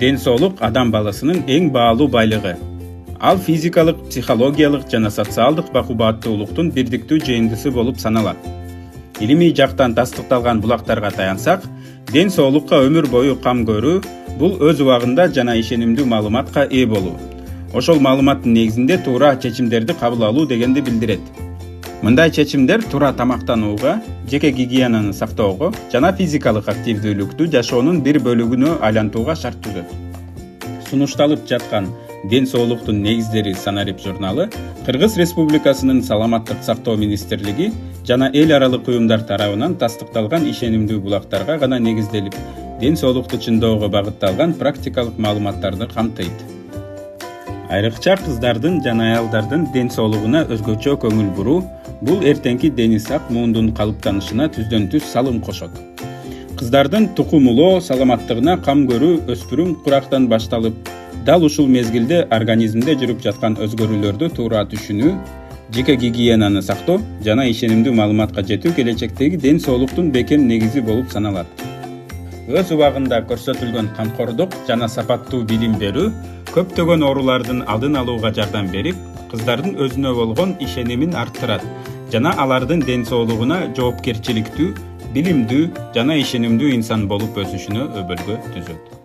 Ден соолук адам баласынын эң баалуу байлыгы. Ал физикалык, психологиялык жана социалдык бакубаттуулуктун бирдиктүү жыйындысы болуп саналат. Илимий жактан тастыкталган булактарга таянсак, ден соолукка өмүр бою кам көрүү бул өз убагында жана ишенимдүү маалыматка ээ болуу. Ошол маалыматтын негизинде туура чечимдерди кабыл алуу дегенди билдирет. Мындай чечимдер туура тамактанууга, жеке гигиенаны сактоого жана физикалык активдүүлүктү жашоонун бир бөлүгүнө айлантууга шарт түзөт. Сунушталып жаткан Ден соолуктун негиздери санарип журналы Кыргыз Республикасынын Саламаттык сактоо министрлиги жана эл аралык уюмдар тарабынан тастыкталган ишенимдүү булактарга гана негизделип, ден соолукту чыңдоого багытталган практикалык маалыматтарды камтыйт. Айрыкча кыздардын жана аялдардын ден соолугуна өзгөчө көңүл буруу бул эртеңки дени сак муундун калыптанышына түздөн түз салым кошот. Кыздардын тукумулоо саламаттыгына кам көрүү өспүрүм курактан башталып, дал ушул мезгилде организмде жүрүп жаткан өзгөрүүлөрдү туура түшүнүү, жеке гигиенаны сактоо жана ишенимдүү маалыматка жетүү келечектеги ден соолуктун бекем негизи болуп саналат. Өз убагында көрсөтүлгөн камкордук жана сапаттуу билим берүү көптөгөн оорулардын алдын алууга жардам берип, кыздардын өзүнө болгон ишенимин арттырат жана алардын ден соолугуна жоопкерчиликтүү, билимдүү жана ишенимдүү инсан болуп өсүшүнө өбөлгө түзөт.